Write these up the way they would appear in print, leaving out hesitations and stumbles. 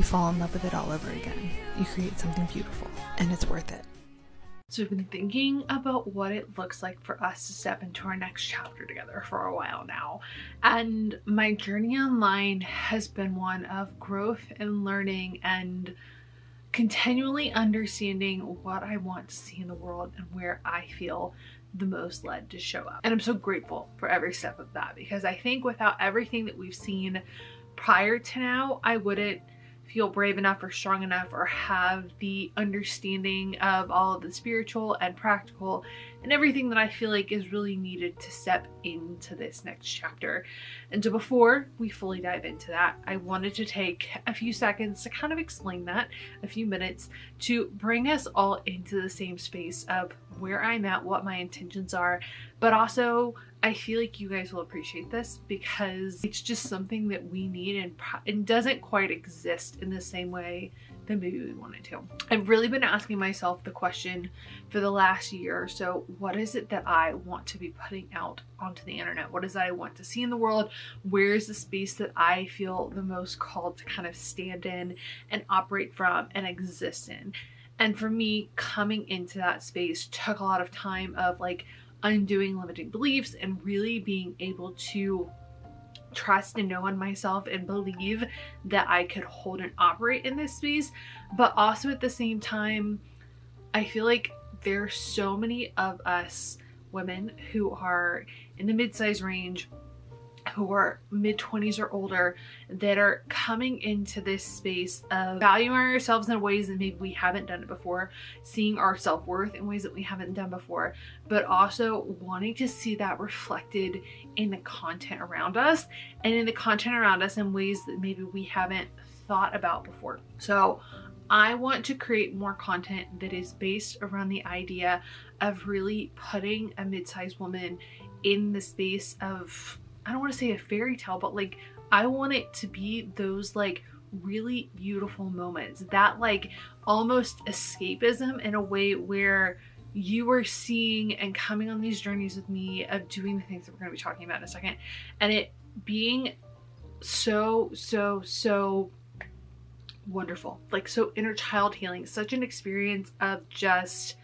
you fall in love with it all over again. You create something beautiful, and it's worth it. So I've been thinking about what it looks like for us to step into our next chapter together for a while now. And my journey online has been one of growth and learning and continually understanding what I want to see in the world and where I feel the most led to show up. And I'm so grateful for every step of that, because I think without everything that we've seen prior to now, I wouldn't feel brave enough or strong enough or have the understanding of all of the spiritual and practical and everything that I feel like is really needed to step into this next chapter. And so before we fully dive into that, I wanted to take a few seconds to kind of explain that, a few minutes, to bring us all into the same space of where I'm at, what my intentions are, but also I feel like you guys will appreciate this because it's just something that we need and it doesn't quite exist in the same way that maybe we wanted to. I've really been asking myself the question for the last year or so, what is it that I want to be putting out onto the internet? What is that I want to see in the world? Where is the space that I feel the most called to kind of stand in and operate from and exist in? And for me, coming into that space took a lot of time of like undoing limiting beliefs and really being able to trust and know in myself and believe that I could hold and operate in this space. But also at the same time, I feel like there are so many of us women who are in the mid-size range, who are mid-20s or older, that are coming into this space of valuing ourselves in ways that maybe we haven't done it before, seeing our self-worth in ways that we haven't done before, but also wanting to see that reflected in the content around us and in the content around us in ways that maybe we haven't thought about before. So I want to create more content that is based around the idea of really putting a mid-sized woman in the space of, I don't want to say a fairy tale, but like I want it to be those like really beautiful moments, that like almost escapism in a way where you are seeing and coming on these journeys with me of doing the things that we're going to be talking about in a second, and it being so wonderful, like so inner child healing, such an experience of just,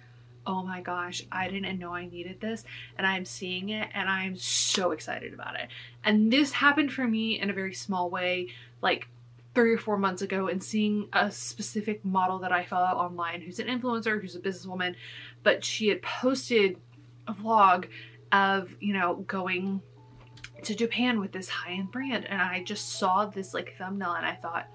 oh my gosh, I didn't know I needed this, and I'm seeing it and I'm so excited about it. And this happened for me in a very small way, like 3 or 4 months ago, and seeing a specific model that I follow online who's an influencer, who's a businesswoman, but she had posted a vlog of, you know, going to Japan with this high-end brand, and I just saw this like thumbnail and I thought,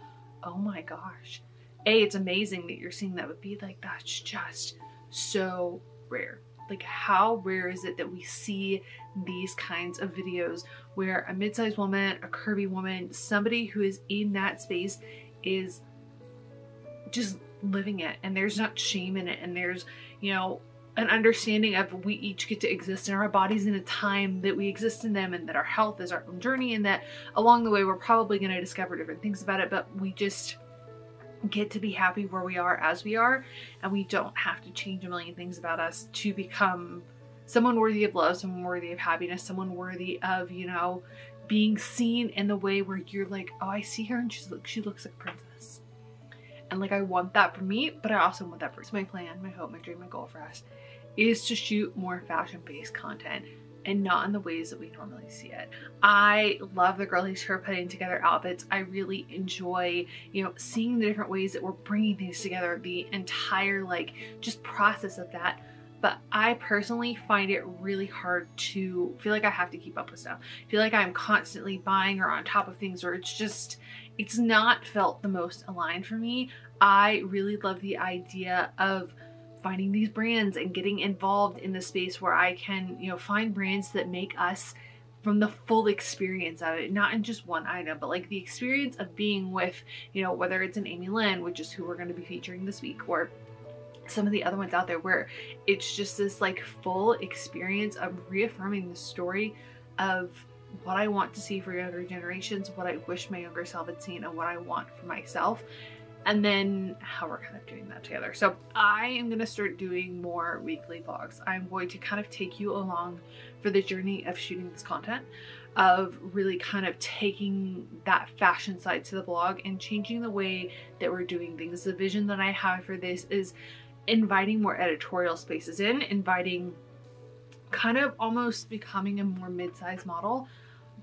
oh my gosh, A, it's amazing that you're seeing that, but B, like that's just so rare. Like how rare is it that we see these kinds of videos where a mid-sized woman, a curvy woman, somebody who is in that space is just living it, and there's not shame in it, and there's, you know, an understanding of we each get to exist in our bodies in a time that we exist in them, and that our health is our own journey, and that along the way we're probably going to discover different things about it, but we just get to be happy where we are as we are, and we don't have to change a million things about us to become someone worthy of love, someone worthy of happiness, someone worthy of, you know, being seen in the way where you're like, oh, I see her and she looks like a princess. And like I want that for me, but I also want that for my plan, my hope, my dream, my goal for us is to shoot more fashion-based content and not in the ways that we normally see it. I love the girlies who are putting together outfits. I really enjoy, you know, seeing the different ways that we're bringing things together, the entire like just process of that. But I personally find it really hard to feel like I have to keep up with stuff. I feel like I'm constantly buying or on top of things, or it's not felt the most aligned for me. I really love the idea of finding these brands and getting involved in the space where I can, you know, find brands that make us from the full experience of it, not in just one item, but like the experience of being with, you know, whether it's an Amy Lynn, which is who we're going to be featuring this week, or some of the other ones out there where it's just this like full experience of reaffirming the story of what I want to see for younger generations, what I wish my younger self had seen, and what I want for myself. And then how we're kind of doing that together. So I am going to start doing more weekly vlogs. I'm going to kind of take you along for the journey of shooting this content. of really kind of taking that fashion side to the blog and changing the way that we're doing things. The vision that I have for this is inviting more editorial spaces in, inviting kind of almost becoming a more mid-size model,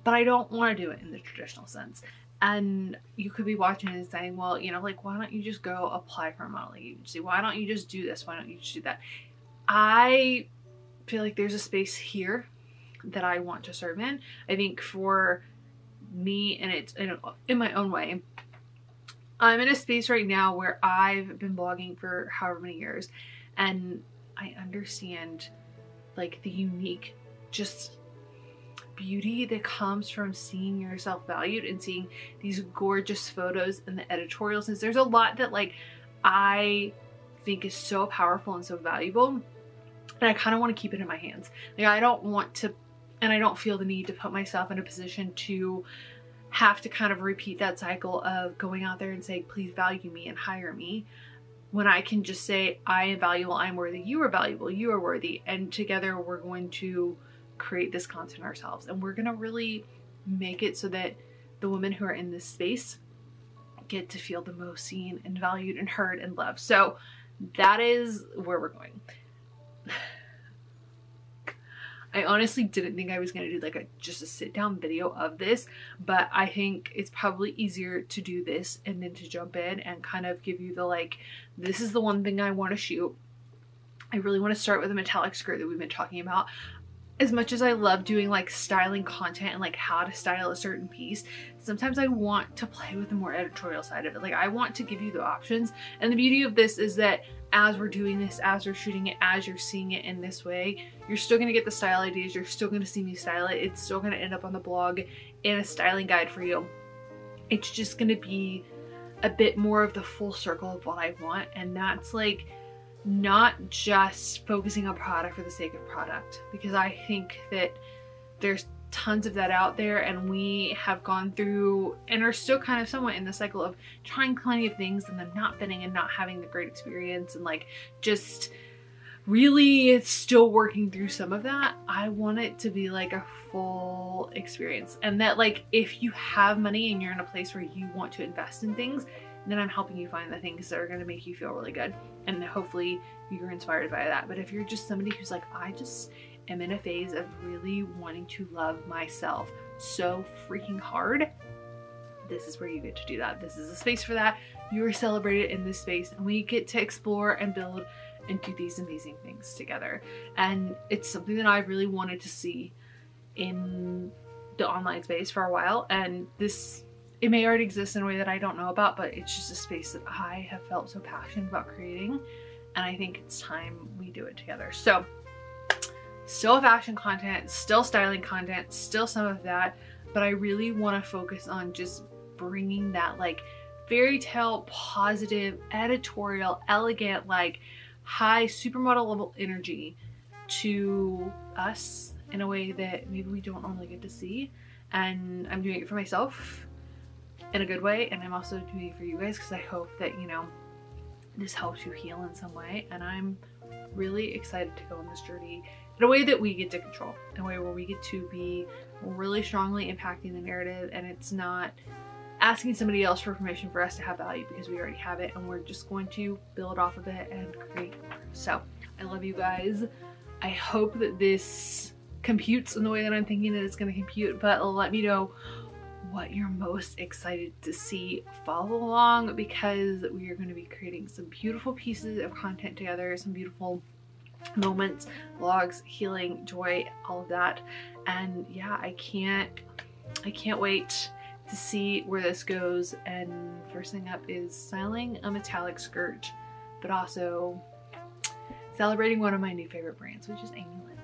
but I don't want to do it in the traditional sense. And you could be watching and saying, well, you know, like, why don't you just go apply for a modeling agency? Why don't you just do this? Why don't you just do that? I feel like there's a space here that I want to serve in. I think for me, and it's in my own way, I'm in a space right now where I've been blogging for however many years, and I understand like the unique just beauty that comes from seeing yourself valued and seeing these gorgeous photos and the editorials. Since there's a lot that like I think is so powerful and so valuable, and I kind of want to keep it in my hands. Like I don't want to, and I don't feel the need to put myself in a position to have to kind of repeat that cycle of going out there and saying, please value me and hire me, when I can just say, I am valuable, I'm worthy, you are valuable, you are worthy, and together we're going to create this content ourselves, and we're gonna really make it so that the women who are in this space get to feel the most seen and valued and heard and loved. So that is where we're going. I honestly didn't think I was going to do like just a sit down video of this, but I think it's probably easier to do this and then to jump in and kind of give you the like, this is the one thing I want to shoot. I really want to start with a metallic skirt that we've been talking about. As much as I love doing like styling content and like how to style a certain piece, sometimes I want to play with the more editorial side of it. Like I want to give you the options, and the beauty of this is that as we're doing this, as we're shooting it, as you're seeing it in this way, you're still going to get the style ideas, you're still going to see me style it, it's still going to end up on the blog in a styling guide for you. It's just going to be a bit more of the full circle of what I want, and that's like not just focusing on product for the sake of product, because I think that there's tons of that out there, and we have gone through and are still kind of somewhat in the cycle of trying plenty of things and them not fitting and not having the great experience, and like just really it's still working through some of that. I want it to be like a full experience, and that like if you have money and you're in a place where you want to invest in things, then I'm helping you find the things that are going to make you feel really good, and hopefully you're inspired by that. But if you're just somebody who's like, I just am in a phase of really wanting to love myself so freaking hard, this is where you get to do that. This is a space for that. You are celebrated in this space, and we get to explore and build and do these amazing things together. And it's something that I've really wanted to see in the online space for a while, and this, it may already exist in a way that I don't know about, but it's just a space that I have felt so passionate about creating, and I think it's time we do it together. So still fashion content, still styling content, still some of that, but I really want to focus on just bringing that like fairy tale, positive, editorial, elegant, like high supermodel level energy to us in a way that maybe we don't normally get to see. And I'm doing it for myself in a good way, and I'm also doing it for you guys because I hope that, you know, this helps you heal in some way. And I'm really excited to go on this journey in a way that we get to control, in a way where we get to be really strongly impacting the narrative, and it's not asking somebody else for permission for us to have value, because we already have it and we're just going to build off of it and create more. So I love you guys. I hope that this computes in the way that I'm thinking that it's going to compute, but let me know what you're most excited to see. Follow along, because we are going to be creating some beautiful pieces of content together, some beautiful moments, vlogs, healing, joy, all of that. And yeah, I can't wait to see where this goes. And first thing up is styling a metallic skirt, but also celebrating one of my new favorite brands, which is Amy Lynn.